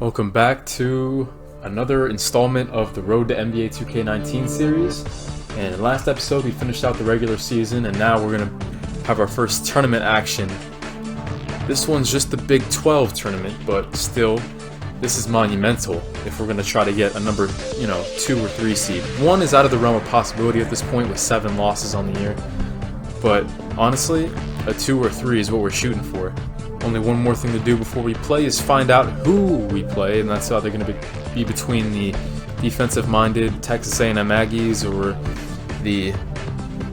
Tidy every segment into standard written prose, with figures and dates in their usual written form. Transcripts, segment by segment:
Welcome back to another installment of the Road to NBA 2K19 series. And in the last episode, we finished out the regular season, and now we're going to have our first tournament action. This one's just the Big 12 tournament, but still, this is monumental if we're going to try to get a number, 2 or 3 seed. 1 is out of the realm of possibility at this point with 7 losses on the year. But honestly, a 2 or 3 is what we're shooting for. Only one more thing to do before we play is find out who we play, and that's either going to be between the defensive-minded Texas A&M Aggies or the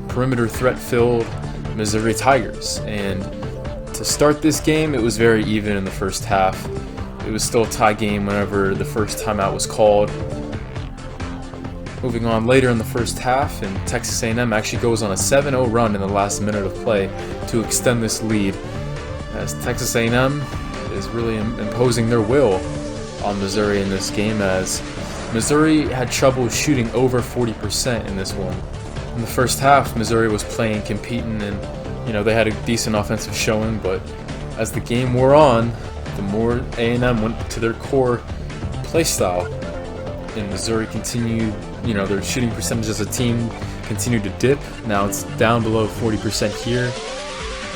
perimeter threat-filled Missouri Tigers. And to start this game, it was very even in the first half. It was still a tie game whenever the first timeout was called. Moving on later in the first half, and Texas A&M actually goes on a 7-0 run in the last minute of play to extend this lead, as Texas A&M is really imposing their will on Missouri in this game, as Missouri had trouble shooting over 40% in this one. In the first half, Missouri was playing, competing, and they had a decent offensive showing, but as the game wore on, the more A&M went to their core play style, and Missouri continued, their shooting percentage as a team continued to dip. Now it's down below 40% here.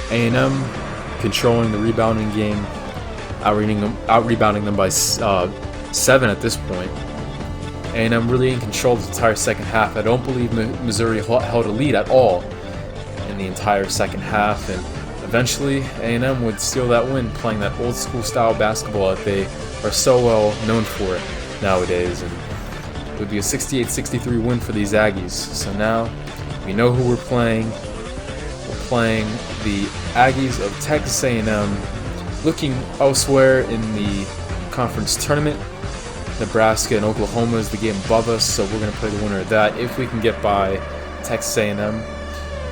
A&M controlling the rebounding game, out-rebounding them by 7 at this point. A&M really in control of the entire second half. I don't believe Missouri held a lead at all in the entire second half, and eventually A&M would steal that win, playing that old school style basketball that they are so well known for nowadays. And it would be a 68-63 win for these Aggies. So now we know who we're playing. We're playing the Aggies of Texas A&M, looking elsewhere in the conference tournament. Nebraska and Oklahoma is the game above us, so we're going to play the winner of that if we can get by Texas A&M.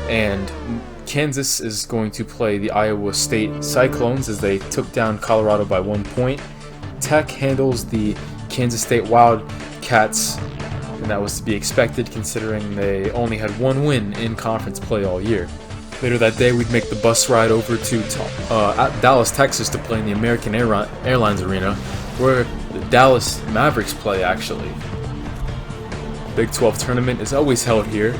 And Kansas is going to play the Iowa State Cyclones as they took down Colorado by 1 point. Tech handles the Kansas State Wildcats, and that was to be expected considering they only had 1 win in conference play all year. Later that day, we'd make the bus ride over to Dallas, Texas to play in the American Airlines Arena, where the Dallas Mavericks play, actually. Big 12 tournament is always held here,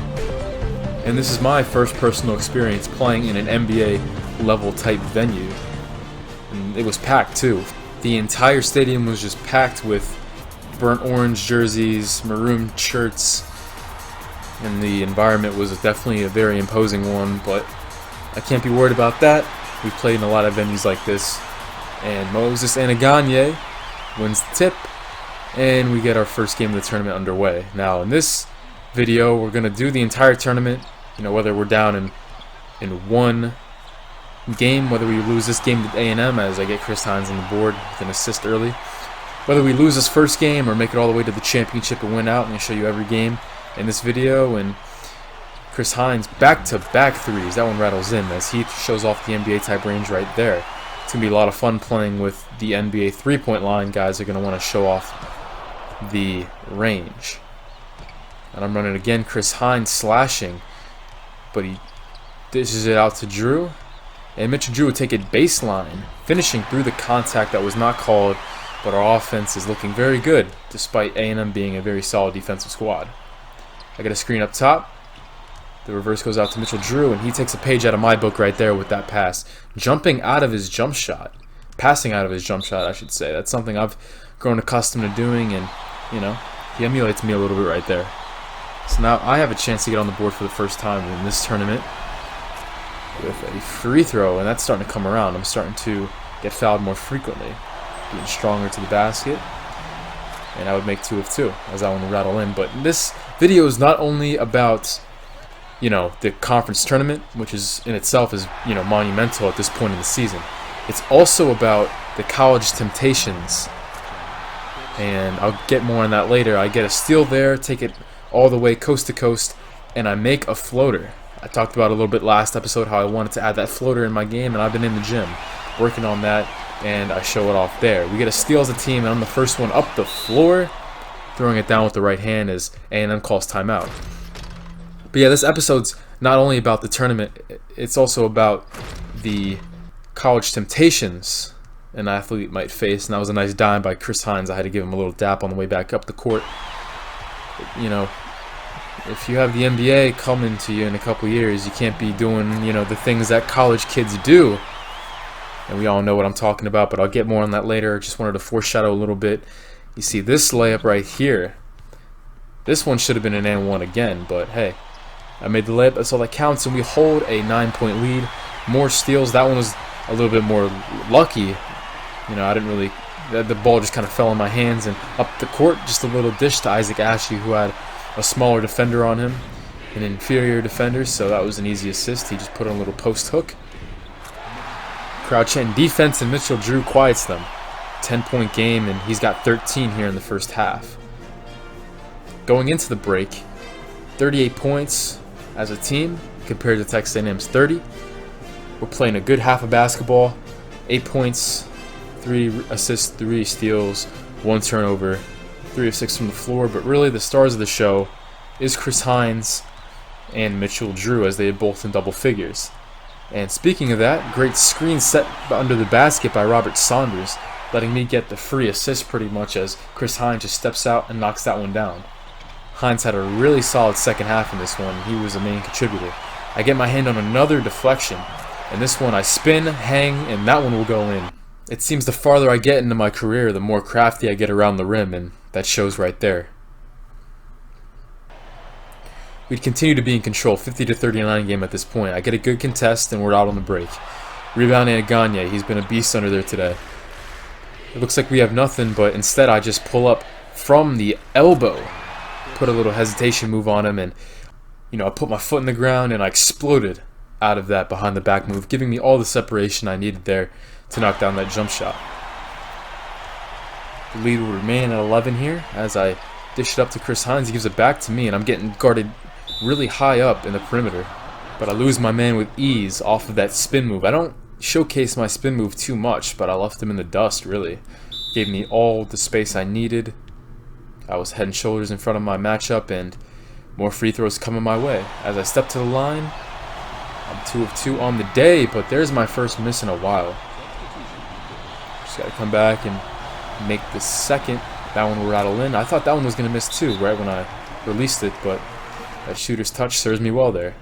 and this is my first personal experience playing in an NBA level type venue. And it was packed too. The entire stadium was just packed with burnt orange jerseys, maroon shirts, and the environment was definitely a very imposing one, but I can't be worried about that. We've played in a lot of venues like this, and Moses Anaganye wins the tip, and we get our first game of the tournament underway. Now, in this video, we're going to do the entire tournament, whether we're down in one game, whether we lose this game to A&M, as I get Chris Hines on the board with an assist early, whether we lose this first game or make it all the way to the championship and win out. I'm going to show you every game in this video. And Chris Hines back-to-back threes. That one rattles in as he shows off the NBA type range right there. It's going to be a lot of fun playing with the NBA three-point line. Guys are going to want to show off the range. And I'm running again. Chris Hines slashing, but he dishes it out to Drew. And Mitchell Drew would take it baseline, finishing through the contact that was not called, but our offense is looking very good despite A&M being a very solid defensive squad. I got a screen up top. The reverse goes out to Mitchell Drew, and he takes a page out of my book right there with that pass. Jumping out of his jump shot. Passing out of his jump shot, I should say. That's something I've grown accustomed to doing, and, he emulates me a little bit right there. So now I have a chance to get on the board for the first time in this tournament with a free throw, and that's starting to come around. I'm starting to get fouled more frequently, getting stronger to the basket. And I would make 2 of 2 as I want to rattle in. But this video is not only about, the conference tournament, which is in itself is, monumental at this point in the season. It's also about the college temptations. And I'll get more on that later. I get a steal there, take it all the way coast to coast, and I make a floater. I talked about a little bit last episode how I wanted to add that floater in my game, and I've been in the gym working on that, and I show it off there. We get a steal as a team, and I'm the first one up the floor, throwing it down with the right hand as A&M calls timeout. But yeah, this episode's not only about the tournament, it's also about the college temptations an athlete might face, and that was a nice dime by Chris Hines. I had to give him a little dap on the way back up the court. You know, if you have the NBA coming to you in a couple years, you can't be doing, you know, the things that college kids do. And we all know what I'm talking about, but I'll get more on that later. Just wanted to foreshadow a little bit. You see this layup right here. This one should have been an and one again, but hey, I made the layup. That's all that counts, and we hold a 9-point lead. More steals. That one was a little bit more lucky. You know, I didn't really... The ball just kind of fell in my hands, and up the court, just a little dish to Isaac Ashley, who had a smaller defender on him, an inferior defender, so that was an easy assist. He just put on a little post hook. Crowd chanting defense, and Mitchell Drew quiets them. 10-point game, and he's got 13 here in the first half. Going into the break, 38 points as a team compared to Texas A&M's 30. We're playing a good half of basketball. 8 points, 3 assists, 3 steals, 1 turnover, 3 of 6 from the floor. But really the stars of the show is Chris Hines and Mitchell Drew, as they are both in double figures. And speaking of that, great screen set under the basket by Robert Saunders, letting me get the free assist pretty much as Chris Hines just steps out and knocks that one down. Hines had a really solid second half in this one. He was a main contributor. I get my hand on another deflection, and this one I spin, hang, and that one will go in. It seems the farther I get into my career, the more crafty I get around the rim, and that shows right there. We'd continue to be in control, 50-39 game at this point. I get a good contest, and we're out on the break. Rebound and Gagne. He's been a beast under there today. It looks like we have nothing, but instead I just pull up from the elbow. Put a little hesitation move on him, and you know, I put my foot in the ground, and I exploded out of that behind the back move, giving me all the separation I needed there to knock down that jump shot. The lead will remain at 11 here as I dish it up to Chris Hines. He gives it back to me, and I'm getting guarded really high up in the perimeter, but I lose my man with ease off of that spin move. I don't showcase my spin move too much, but I left him in the dust, really. Gave me all the space I needed. I was head and shoulders in front of my matchup, and more free throws coming my way. As I step to the line, I'm 2 of 2 on the day, but there's my first miss in a while. Just gotta come back and make the second. That one will rattle in. I thought that one was gonna miss too, right when I released it, but that shooter's touch serves me well there.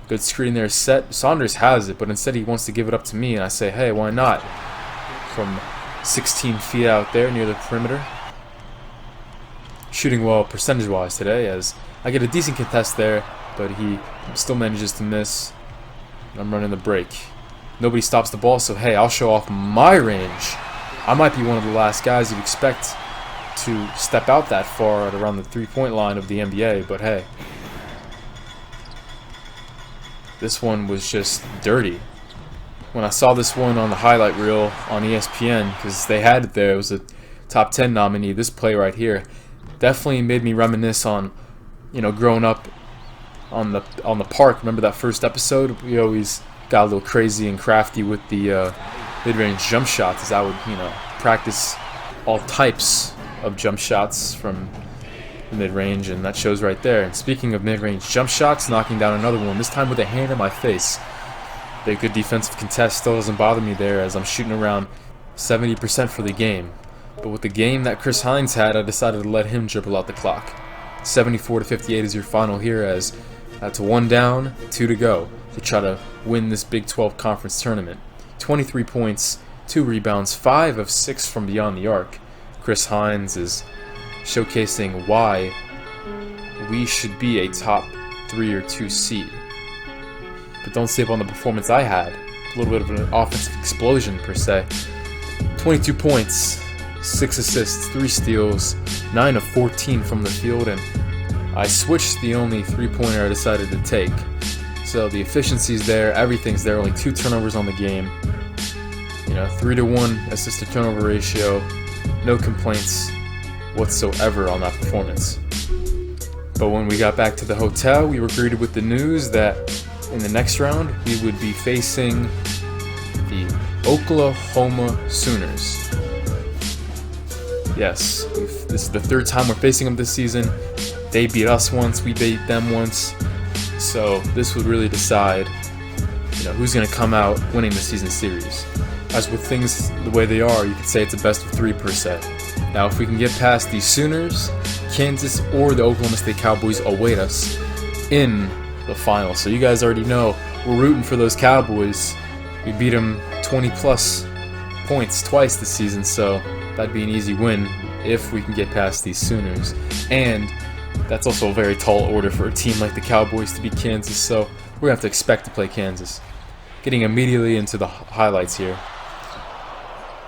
Good screen there set. Saunders has it, but instead he wants to give it up to me, and I say, hey, why not? From 16 feet out there near the perimeter. Shooting well percentage-wise today, as I get a decent contest there, but he still manages to miss. I'm running the break. Nobody stops the ball, so hey, I'll show off my range. I might be one of the last guys you'd expect to step out that far at around the three-point line of the NBA, but hey. This one was just dirty. When I saw this one on the highlight reel on ESPN, because they had it there, it was a top 10 nominee, this play right here definitely made me reminisce on, you know, growing up on the park. Remember that first episode? We always got a little crazy and crafty with the mid-range jump shots, as I would, you know, practice all types of jump shots from the mid-range, and that shows right there. And speaking of mid-range jump shots, knocking down another one, this time with a hand in my face. The good defensive contest still doesn't bother me there, as I'm shooting around 70% for the game. But with the game that Chris Hines had, I decided to let him dribble out the clock. 74-58 is your final here, as that's 1 down, 2 to go to try to win this Big 12 conference tournament. 23 points, 2 rebounds, 5 of 6 from beyond the arc. Chris Hines is showcasing why we should be a top 3 or 2 seed. But don't sleep on the performance I had. A little bit of an offensive explosion per se. 22 points, 6 assists, 3 steals, 9 of 14 from the field, and I switched the only 3-pointer I decided to take. So the efficiency's there, everything's there, only 2 turnovers on the game. You know, 3-to-1 assist to turnover ratio, no complaints whatsoever on that performance. But when we got back to the hotel, we were greeted with the news that in the next round we would be facing the Oklahoma Sooners. Yes, this is the 3rd time we're facing them this season. They beat us once, we beat them once. So this would really decide, you know, who's going to come out winning the season series. as with things the way they are, you could say it's a best of 3 per se. Now, if we can get past the Sooners, Kansas, or the Oklahoma State Cowboys await us in the final. So you guys already know we're rooting for those Cowboys. We beat them 20 plus points twice this season, so that'd be an easy win if we can get past these Sooners. And that's also a very tall order for a team like the Cowboys to beat Kansas, so we're going to have to expect to play Kansas. Getting immediately into the highlights here.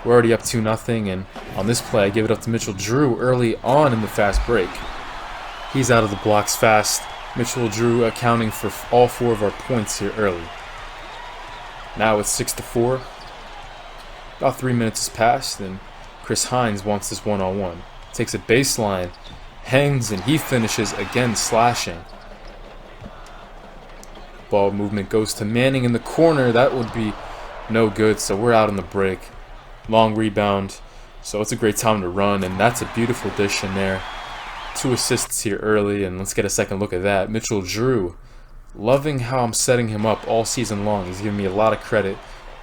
We're already up 2-0, and on this play I give it up to Mitchell Drew early on in the fast break. He's out of the blocks fast. Mitchell Drew accounting for all 4 of our points here early. Now it's 6-4. About 3 minutes has passed, and Chris Hines wants this one-on-one. Takes a baseline, hangs, and he finishes again slashing. Ball movement goes to Manning in the corner. That would be no good, so we're out on the break. Long rebound, so it's a great time to run, and that's a beautiful dish in there. 2 assists here early, and let's get a second look at that. Mitchell Drew, loving how I'm setting him up all season long. He's giving me a lot of credit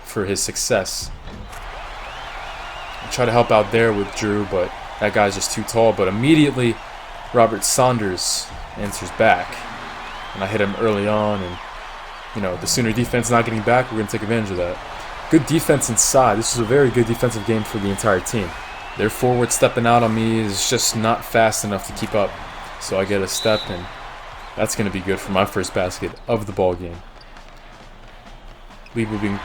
for his success. I try to help out there with Drew, but that guy's just too tall. But immediately, Robert Saunders answers back, and I hit him early on, and you know, the Sooner defense not getting back, we're going to take advantage of that. Good defense inside. This was a very good defensive game for the entire team. Their forward stepping out on me is just not fast enough to keep up. So I get a step, and that's going to be good for my first basket of the ball game. Lead will be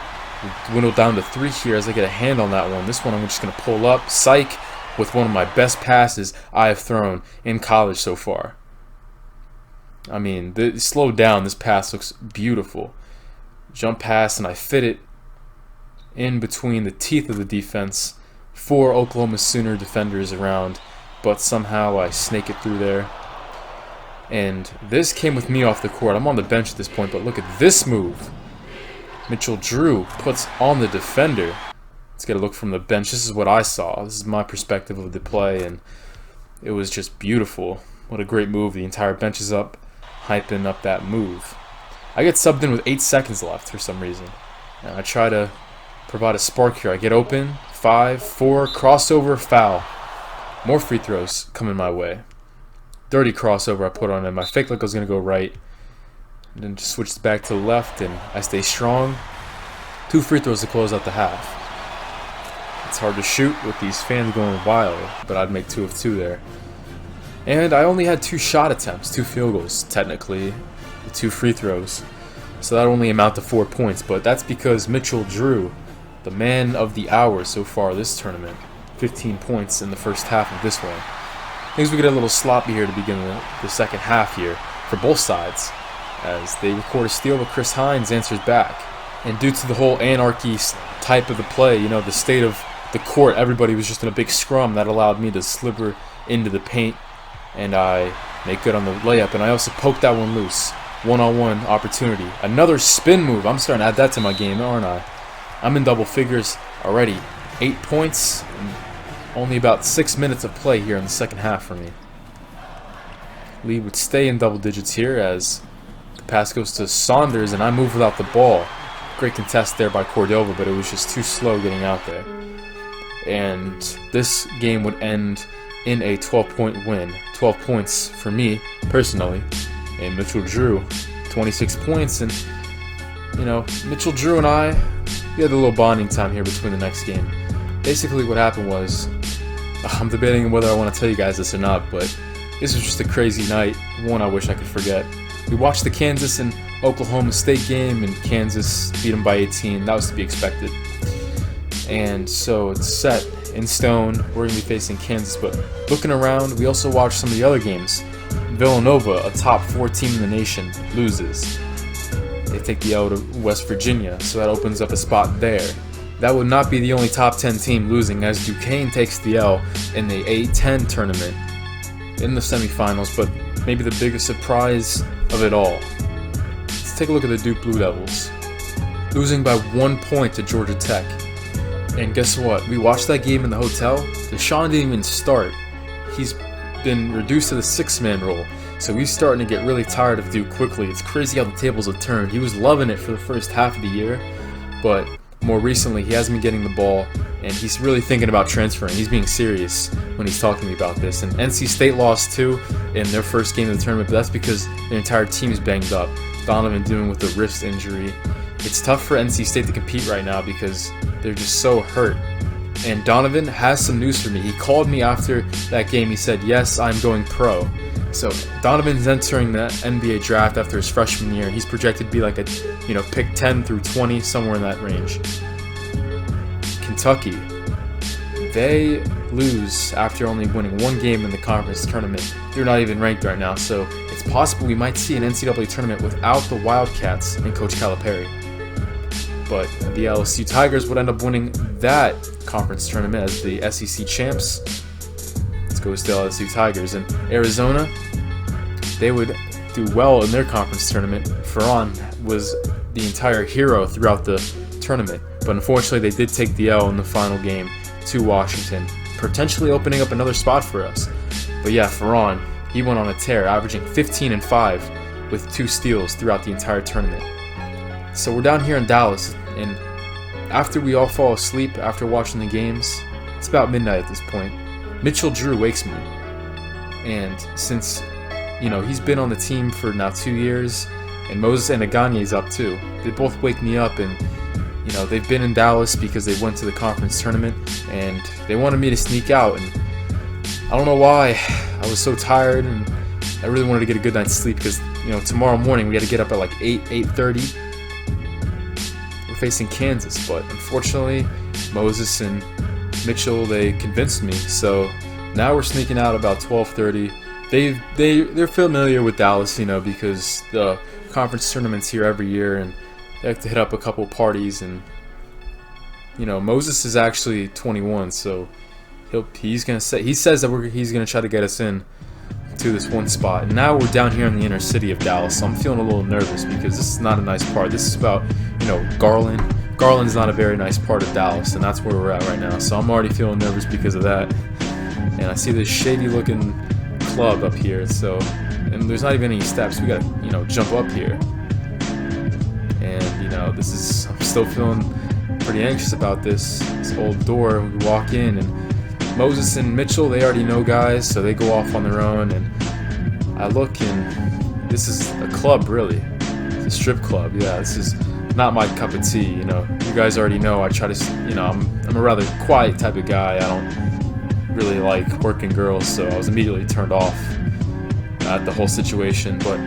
dwindled down to 3 here as I get a hand on that one. This one I'm just going to pull up. Psych, with one of my best passes I have thrown in college so far. I mean, slow down. This pass looks beautiful. Jump pass, and I fit it in between the teeth of the defense. 4 Oklahoma Sooner defenders around, but somehow I snake it through there. And this came with me off the court. I'm on the bench at this point, but look at this move. Mitchell Drew puts on the defender. Let's get a look from the bench. This is what I saw. This is my perspective of the play, and it was just beautiful. What a great move. The entire bench is up, hyping up that move. I get subbed in with 8 seconds left for some reason. And I try to provide a spark here. I get open. 5, 4, crossover, foul. More free throws coming my way. Dirty crossover I put on him. My fake look was going to go right. And then just switched back to the left, and I stay strong. 2 free throws to close out the half. It's hard to shoot with these fans going wild, but I'd make 2 of 2 there. And I only had 2 shot attempts, 2 field goals, technically, with 2 free throws. So that only amount to 4 points, but that's because Mitchell Drew, the man of the hour so far this tournament, 15 points in the first half of this one. Things we get a little sloppy here to begin the second half here for both sides, as they record a steal, but Chris Hines answers back. And due to the whole anarchy type of the play, you know, the state of the court, everybody was just in a big scrum. That allowed me to slipper into the paint, and I make good on the layup. And I also poked that one loose. One-on-one opportunity. Another spin move. I'm starting to add that to my game, aren't I? I'm in double figures already. 8 points, and only about 6 minutes of play here in the second half for me. Lead would stay in double digits here as the pass goes to Saunders, and I move without the ball. Great contest there by Cordova, but it was just too slow getting out there. And this game would end in a 12-point win. 12 points for me, personally. And Mitchell Drew, 26 points. And, you know, Mitchell Drew and I, we had a little bonding time here between the next game. Basically what happened was, I'm debating whether I want to tell you guys this or not, but this was just a crazy night, one I wish I could forget. We watched the Kansas and Oklahoma State game, and Kansas beat them by 18. That was to be expected. And so it's set in stone. We're going to be facing Kansas, but looking around, we also watched some of the other games. Villanova, a top 4 team in the nation, loses. They take the L to West Virginia, so that opens up a spot there. That would not be the only top 10 team losing, as Duquesne takes the L in the A-10 tournament in the semifinals, but maybe the biggest surprise of it all. Let's take a look at the Duke Blue Devils. Losing by 1 point to Georgia Tech. And guess what? We watched that game in the hotel. Deshaun didn't even start. He's been reduced to the 6-man role, so he's starting to get really tired of Duke quickly. It's crazy how the tables have turned. He was loving it for the first half of the year, but more recently, he hasn't been getting the ball, and he's really thinking about transferring. He's being serious when he's talking to me about this. And NC State lost too in their first game of the tournament, but that's because their entire team is banged up. Donovan dealing with a wrist injury. It's tough for NC State to compete right now because they're just so hurt. And Donovan has some news for me. He called me after that game. He said, yes, I'm going pro. So Donovan's entering the NBA draft after his freshman year, and he's projected to be like a, pick 10 through 20, somewhere in that range. Kentucky, they lose after only winning one game in the conference tournament. They're not even ranked right now, so it's possible we might see an NCAA tournament without the Wildcats and Coach Calipari. But the LSU Tigers would end up winning that conference tournament as the SEC champs. This goes to LSU Tigers. And Arizona, they would do well in their conference tournament. Ferron was the entire hero throughout the tournament, but unfortunately they did take the L in the final game to Washington, potentially opening up another spot for us. But yeah, Ferron, he went on a tear, averaging 15 and 5 with 2 steals throughout the entire tournament. So we're down here in Dallas, and after we all fall asleep after watching the games, it's about midnight at this point, Mitchell Drew wakes me. And since, he's been on the team for now 2 years, and Moses and Aganye's up too, they both wake me up, and they've been in Dallas because they went to the conference tournament, and they wanted me to sneak out, and I don't know why. I was so tired, and I really wanted to get a good night's sleep because, tomorrow morning we got to get up at like 8:30. We're facing Kansas, but unfortunately, Moses and Mitchell, they convinced me, so now we're sneaking out about 12:30. They're familiar with Dallas, because the conference tournaments here every year, and they have to hit up a couple parties, and Moses is actually 21, so he says that he's gonna try to get us in to this one spot. And now we're down here in the inner city of Dallas, so I'm feeling a little nervous because this is not a nice part. This is about Garland. Garland's not a very nice part of Dallas, and that's where we're at right now. So I'm already feeling nervous because of that. And I see this shady looking club up here, and there's not even any steps. We gotta jump up here. And I'm still feeling pretty anxious about this old door. We walk in, and Moses and Mitchell, they already know guys, so they go off on their own, and I look, and this is a club, really. It's a strip club. Yeah, this is not my cup of tea. You guys already know I try to, I'm a rather quiet type of guy. I don't really like working girls, so I was immediately turned off at the whole situation. But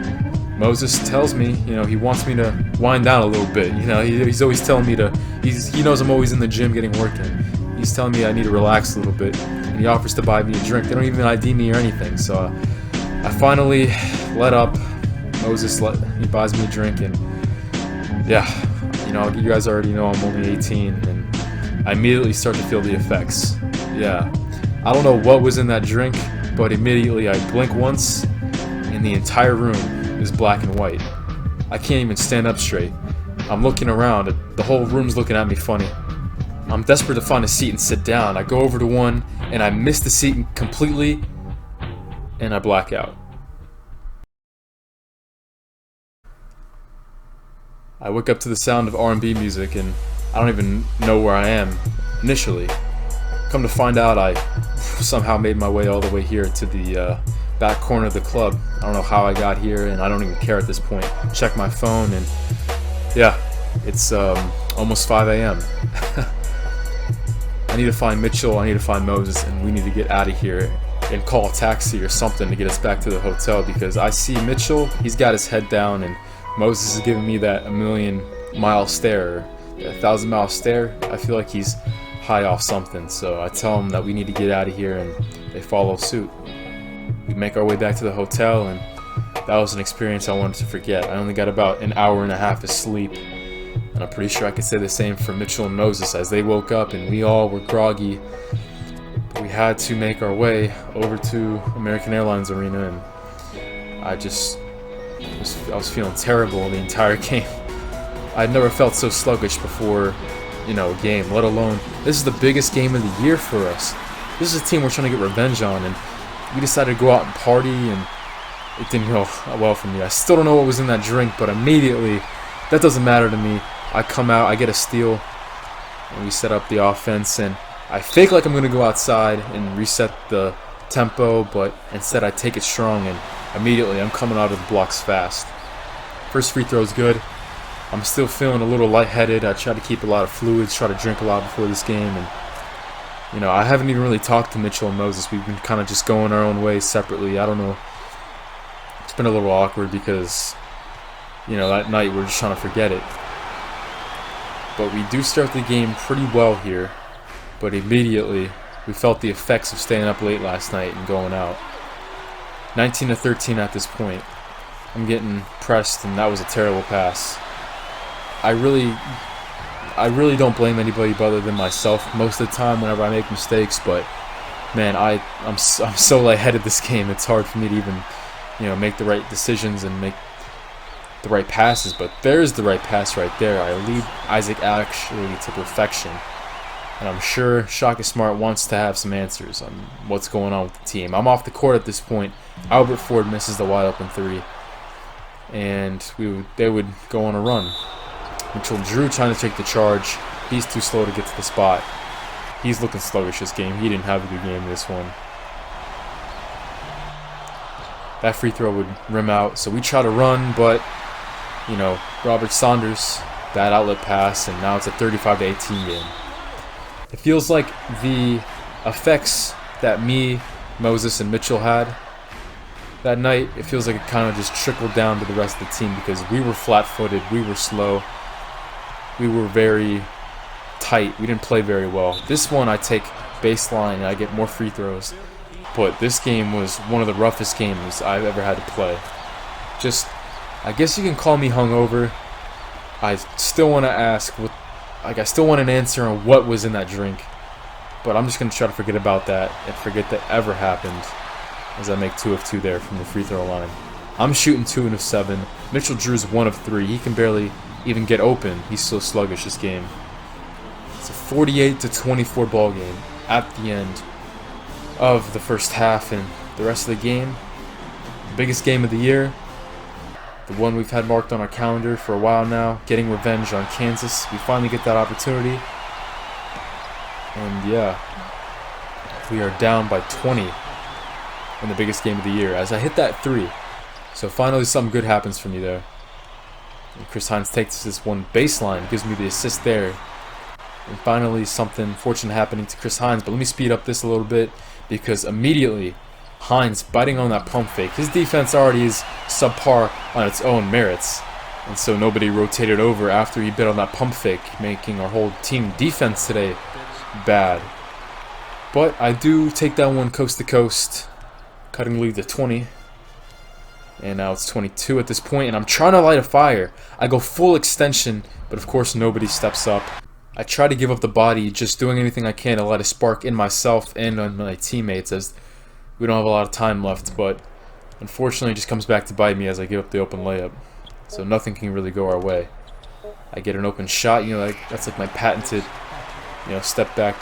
Moses tells me, he wants me to wind down a little bit. He's always telling me he knows I'm always in the gym getting work in. He's telling me I need to relax a little bit, and he offers to buy me a drink. They don't even ID me or anything, so I finally let up. He buys me a drink, and yeah, you guys already know I'm only 18, and I immediately start to feel the effects. Yeah, I don't know what was in that drink, but immediately I blink once, and the entire room is black and white. I can't even stand up straight. I'm looking around, the whole room's looking at me funny. I'm desperate to find a seat and sit down. I go over to one, and I miss the seat completely, and I black out. I wake up to the sound of R&B music, and I don't even know where I am initially. Come to find out, I somehow made my way all the way here to the back corner of the club. I don't know how I got here, and I don't even care at this point. Check my phone, and yeah, it's almost 5 a.m. I need to find Mitchell, I need to find Moses, and we need to get out of here and call a taxi or something to get us back to the hotel, because I see Mitchell, he's got his head down, and Moses is giving me that 1,000,000-mile stare, a 1,000-mile stare. I feel like he's high off something, so I tell him that we need to get out of here, and they follow suit. We make our way back to the hotel, and that was an experience I wanted to forget. I only got about an hour and a half of sleep, and I'm pretty sure I could say the same for Mitchell and Moses as they woke up and we all were groggy. We had to make our way over to American Airlines Arena, and I was feeling terrible the entire game. I'd never felt so sluggish before, a game, let alone this is the biggest game of the year for us. This is a team we're trying to get revenge on, and we decided to go out and party, and it didn't go well for me. I still don't know what was in that drink, but immediately, that doesn't matter to me. I come out, I get a steal, and we set up the offense, and I fake like I'm going to go outside and reset the tempo, but instead I take it strong, and immediately I'm coming out of the blocks fast. First free throw is good. I'm still feeling a little lightheaded. I try to keep a lot of fluids, try to drink a lot before this game, and you know, I haven't even really talked to Mitchell and Moses. We've been kind of just going our own ways separately. I don't know. It's been a little awkward because, you know, that night we're just trying to forget it. But we do start the game pretty well here, but immediately we felt the effects of staying up late last night and going out. 19-13 at this point. I'm getting pressed, and that was a terrible pass. I really don't blame anybody other than myself most of the time whenever I make mistakes, but man, I'm so lightheaded this game. It's hard for me to even, you know, make the right decisions and make the right passes. But there's the right pass right there. I lead Isaac actually to perfection, and I'm sure Shaka Smart wants to have some answers on what's going on with the team. I'm off the court at this point. Albert Ford misses the wide open three, and they would go on a run. Mitchell Drew trying to take the charge. He's too slow to get to the spot. He's looking sluggish this game. He didn't have a good game this one. That free throw would rim out, so we try to run, but you know, Robert Saunders, bad outlet pass, and now it's a 35-18 game. It feels like the effects that me, Moses, and Mitchell had that night, it feels like it kind of just trickled down to the rest of the team because we were flat-footed, we were slow. We were very tight. We didn't play very well. This one I take baseline and I get more free throws. But this game was one of the roughest games I've ever had to play. Just, I guess you can call me hungover. I still want to ask, I still want an answer on what was in that drink. But I'm just going to try to forget about that and forget that ever happened as I make 2 of 2 there from the free throw line. I'm shooting 2 of 7. Mitchell Drew's 1 of 3. He can barely even get open. He's so sluggish this game. It's a 48-24 ball game at the end of the first half, and the rest of the game, the biggest game of the year, the one we've had marked on our calendar for a while now, getting revenge on Kansas. We finally get that opportunity, and yeah, we are down by 20 in the biggest game of the year as I hit that 3. So finally something good happens for me there. And Chris Hines takes this one baseline, gives me the assist there. And finally something fortunate happening to Chris Hines. But let me speed up this a little bit because immediately Hines biting on that pump fake. His defense already is subpar on its own merits. And so nobody rotated over after he bit on that pump fake, making our whole team defense today bad. But I do take that one coast to coast, cutting the lead to 20. And now it's 22 at this point, and I'm trying to light a fire. I go full extension, but of course nobody steps up. I try to give up the body, just doing anything I can to light a spark in myself and on my teammates as we don't have a lot of time left, but unfortunately it just comes back to bite me as I give up the open layup. So nothing can really go our way. I get an open shot, you know, that's like my patented, you know, step back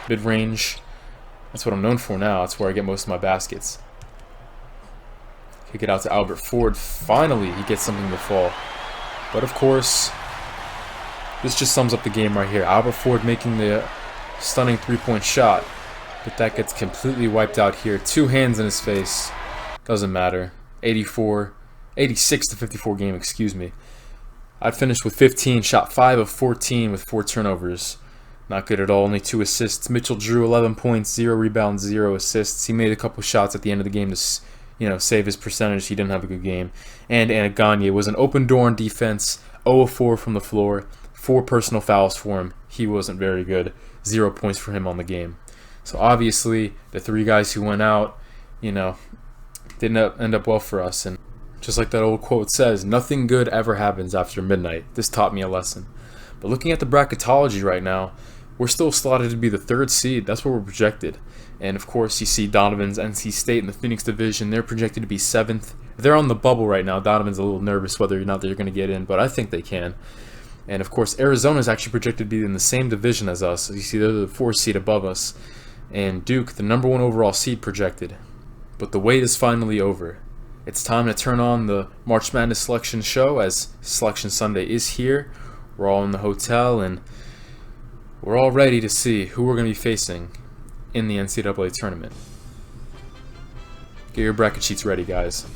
mid-range. That's what I'm known for now. That's where I get most of my baskets. Kick it out to Albert Ford. Finally, he gets something to fall. But of course, this just sums up the game right here. Albert Ford making the stunning three-point shot. But that gets completely wiped out here. 2 hands in his face. Doesn't matter. 86-54 game, excuse me. I'd finished with 15, shot 5 of 14 with 4 turnovers. Not good at all, only 2 assists. Mitchell Drew, 11 points, 0 rebounds, 0 assists. He made a couple shots at the end of the game to, you know, save his percentage. He didn't have a good game. And Gagne was an open door on defense, 0 of 4 from the floor, 4 personal fouls for him. He wasn't very good. 0 points for him on the game. So obviously, the 3 guys who went out, you know, didn't end up well for us. And just like that old quote says, nothing good ever happens after midnight. This taught me a lesson. But looking at the bracketology right now, we're still slotted to be the 3rd seed. That's where we're projected. And of course, you see Donovan's NC State in the Phoenix division. They're projected to be 7th. They're on the bubble right now. Donovan's a little nervous whether or not they're going to get in, but I think they can. And of course, Arizona's actually projected to be in the same division as us. You see, they're the 4th seed above us. And Duke, the number 1 overall seed, projected. But the wait is finally over. It's time to turn on the March Madness Selection Show as Selection Sunday is here. We're all in the hotel and we're all ready to see who we're going to be facing in the NCAA tournament. Get your bracket sheets ready, guys.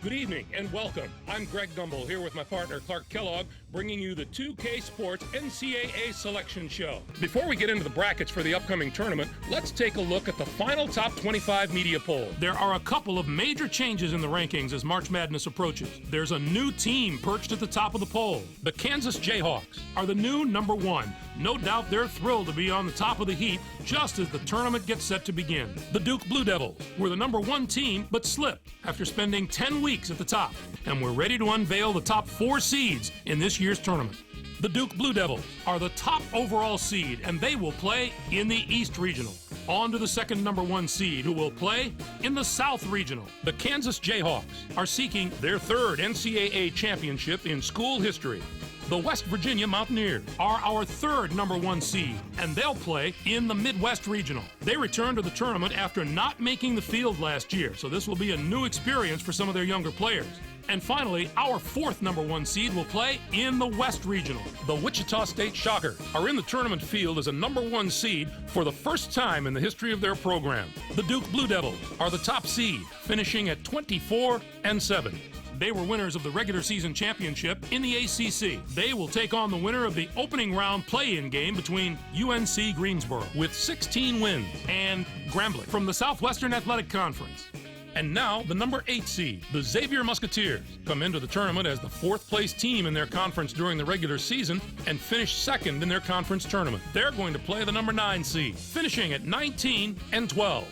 Good evening and welcome. I'm Greg Gumbel here with my partner Clark Kellogg, bringing you the 2K Sports NCAA Selection Show. Before we get into the brackets for the upcoming tournament, let's take a look at the final top 25 media poll. There are a couple of major changes in the rankings as March Madness approaches. There's a new team perched at the top of the poll. The Kansas Jayhawks are the new number one. No doubt they're thrilled to be on the top of the heap just as the tournament gets set to begin. The Duke Blue Devils were the number one team but slipped after spending 10 weeks at the top, and we're ready to unveil the top 4 seeds in this year's tournament. The Duke Blue Devils are the top overall seed, and they will play in the East Regional. On to the second number one seed, who will play in the South Regional. The Kansas Jayhawks are seeking their third NCAA championship in school history. The West Virginia Mountaineers are our third number one seed, and they'll play in the Midwest Regional. They return to the tournament after not making the field last year, so this will be a new experience for some of their younger players. And finally, our fourth number one seed will play in the West Regional. The Wichita State Shockers are in the tournament field as a number one seed for the first time in the history of their program. The Duke Blue Devils are the top seed, finishing at 24-7. They were winners of the regular season championship in the ACC. They will take on the winner of the opening round play-in game between UNC Greensboro with 16 wins and Grambling from the Southwestern Athletic Conference. And now, the number 8 seed, the Xavier Musketeers, come into the tournament as the 4th place team in their conference during the regular season and finish second in their conference tournament. They're going to play the number 9 seed, finishing at 19-12.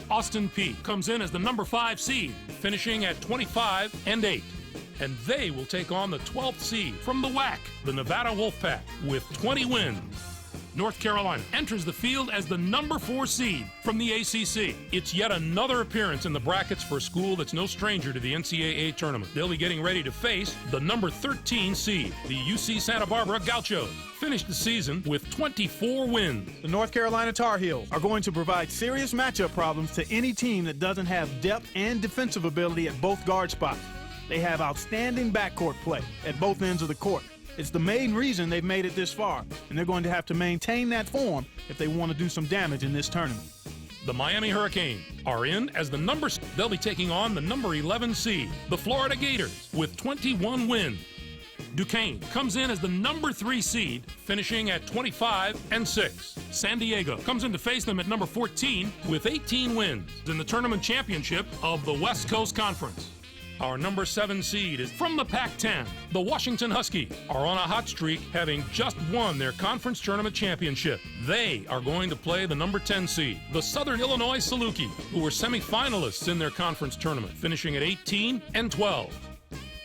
Austin Peay comes in as the number 5 seed, finishing at 25-8. And they will take on the 12th seed from the WAC, the Nevada Wolfpack, with 20 wins. North Carolina enters the field as the number 4 seed from the ACC. It's yet another appearance in the brackets for a school that's no stranger to the NCAA tournament. They'll be getting ready to face the number 13 seed, the UC Santa Barbara Gauchos. Finished the season with 24 wins. The North Carolina Tar Heels are going to provide serious matchup problems to any team that doesn't have depth and defensive ability at both guard spots. They have outstanding backcourt play at both ends of the court. It's the main reason they've made it this far, and they're going to have to maintain that form if they want to do some damage in this tournament. The Miami Hurricanes are in as the number. They'll be taking on the number 11 seed, the Florida Gators, with 21 wins. Duquesne comes in as the number 3 seed, finishing at 25-6. San Diego comes in to face them at number 14 with 18 wins in the tournament championship of the West Coast Conference. Our number 7 seed is from the Pac-10. The Washington Huskies are on a hot streak, having just won their conference tournament championship. They are going to play the number 10 seed, the Southern Illinois Salukis, who were semifinalists in their conference tournament, finishing at 18-12.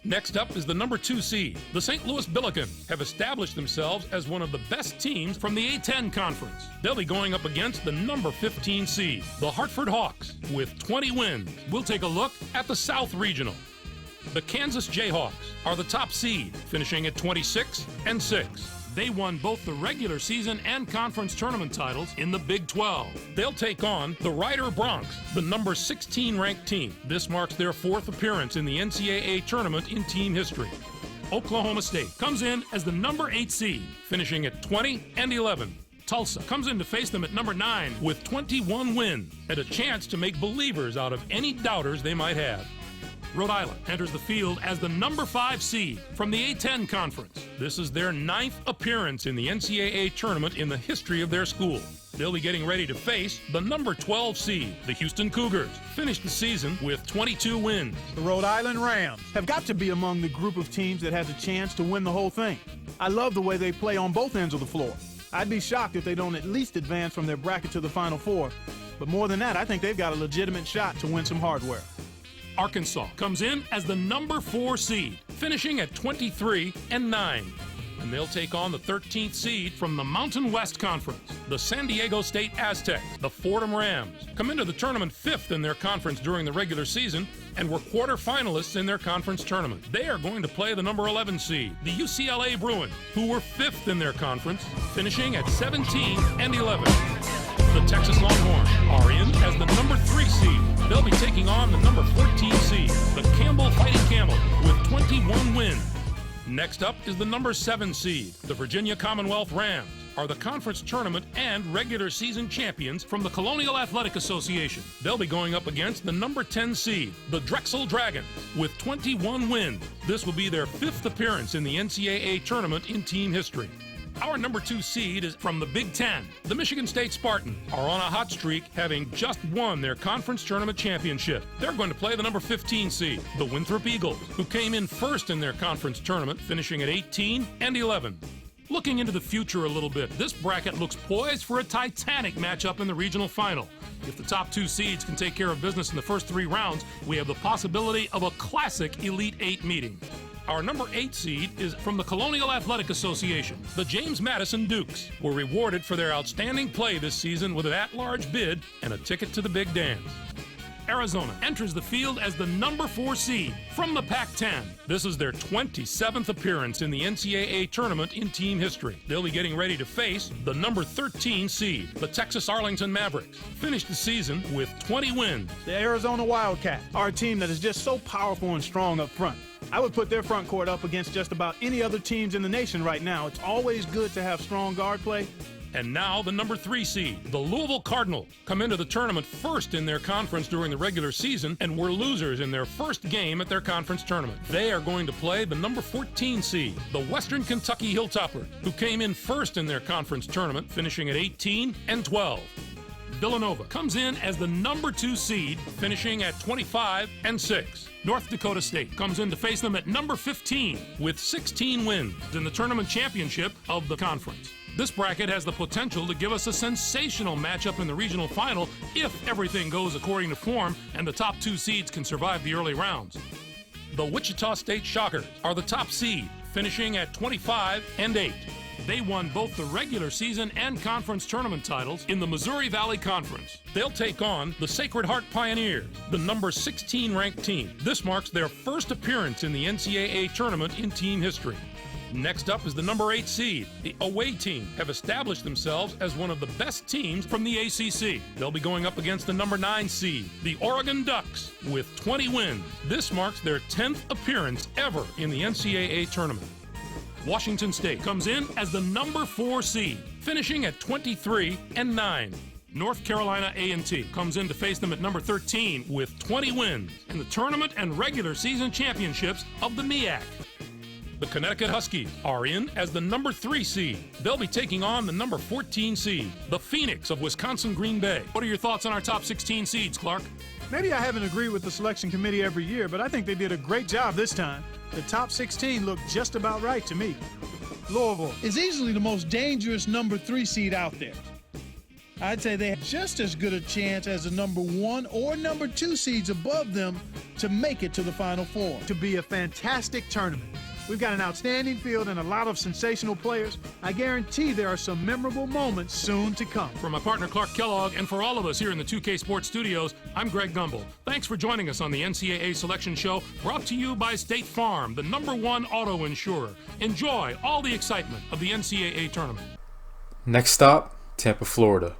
Next up is the number 2 seed. The St. Louis Billikens have established themselves as one of the best teams from the A-10 conference. They'll be going up against the number 15 seed, the Hartford Hawks, with 20 wins. We'll take a look at the South Regional. The Kansas Jayhawks are the top seed, finishing at 26-6. They won both the regular season and conference tournament titles in the Big 12. They'll take on the Rider Broncs, the number 16 ranked team. This marks their 4th appearance in the NCAA tournament in team history. Oklahoma State comes in as the number 8 seed, finishing at 20-11. Tulsa comes in to face them at number 9 with 21 wins and a chance to make believers out of any doubters they might have. Rhode Island enters the field as the number 5 seed from the A-10 conference. This is their 9th appearance in the NCAA tournament in the history of their school. They'll be getting ready to face the number 12 seed, the Houston Cougars, finished the season with 22 wins. The Rhode Island Rams have got to be among the group of teams that has a chance to win the whole thing. I love the way they play on both ends of the floor. I'd be shocked if they don't at least advance from their bracket to the Final Four. But more than that, I think they've got a legitimate shot to win some hardware. Arkansas comes in as the number 4 seed, finishing at 23-9. And they'll take on the 13th seed from the Mountain West Conference, the San Diego State Aztecs. The Fordham Rams come into the tournament 5th in their conference during the regular season and were quarterfinalists in their conference tournament. They are going to play the number 11 seed, the UCLA Bruins, who were 5th in their conference, finishing at 17-11. The Texas Longhorns are in as the number 3 seed. They'll be taking on the number 14 seed, the Campbell Fighting Camel, with 21 wins. Next up is the number 7 seed. The Virginia Commonwealth Rams are the conference tournament and regular season champions from the Colonial Athletic Association. They'll be going up against the number 10 seed, the Drexel Dragons, with 21 wins. This will be their 5th appearance in the NCAA tournament in team history. Our number 2 seed is from the Big Ten. The Michigan State Spartans are on a hot streak, having just won their conference tournament championship. They're going to play the number 15 seed, the Winthrop Eagles, who came in first in their conference tournament, finishing at 18 and 11. Looking into the future a little bit, this bracket looks poised for a titanic matchup in the regional final. If the top 2 seeds can take care of business in the first 3 rounds, we have the possibility of a classic Elite 8 meeting. Our number 8 seed is from the Colonial Athletic Association. The James Madison Dukes were rewarded for their outstanding play this season with an at-large bid and a ticket to the big dance. Arizona enters the field as the number 4 seed from the Pac-10. This is their 27th appearance in the NCAA tournament in team history. They'll be getting ready to face the number 13 seed, the Texas Arlington Mavericks. Finished the season with 20 wins. The Arizona Wildcats are a team that is just so powerful and strong up front. I would put their front court up against just about any other teams in the nation right now. It's always good to have strong guard play. And now the number 3 seed, the Louisville Cardinals, come into the tournament first in their conference during the regular season and were losers in their first game at their conference tournament. They are going to play the number 14 seed, the Western Kentucky Hilltoppers, who came in first in their conference tournament, finishing at 18 and 12. Villanova comes in as the number 2 seed, finishing at 25 and 6. North Dakota State comes in to face them at number 15 with 16 wins in the tournament championship of the conference. This bracket has the potential to give us a sensational matchup in the regional final if everything goes according to form and the top 2 seeds can survive the early rounds. The Wichita State Shockers are the top seed, finishing at 25 and 8. They won both the regular season and conference tournament titles in the Missouri Valley Conference. They'll take on the Sacred Heart Pioneers, the number 16 ranked team. This marks their first appearance in the NCAA tournament in team history. Next up is the number 8 seed. The away team have established themselves as one of the best teams from the ACC. They'll be going up against the number 9 seed, the Oregon Ducks, with 20 wins. This marks their 10th appearance ever in the NCAA tournament. Washington State comes in as the number 4 seed, finishing at 23 and 9. North Carolina A&T comes in to face them at number 13 with 20 wins in the tournament and regular season championships of the MEAC. The Connecticut Huskies are in as the number 3 seed. They'll be taking on the number 14 seed, the Phoenix of Wisconsin Green Bay. What are your thoughts on our top 16 seeds, Clark? Maybe I haven't agreed with the selection committee every year, but I think they did a great job this time. The top 16 looked just about right to me. Louisville is easily the most dangerous number 3 seed out there. I'd say they have just as good a chance as the number 1 or number 2 seeds above them to make it to the Final Four. To be a fantastic tournament. We've got an outstanding field and a lot of sensational players. I guarantee there are some memorable moments soon to come. For my partner Clark Kellogg and for all of us here in the 2K Sports Studios, I'm Greg Gumbel. Thanks for joining us on the NCAA Selection Show, brought to you by State Farm, the number 1 auto insurer. Enjoy all the excitement of the NCAA tournament. Next stop, Tampa, Florida.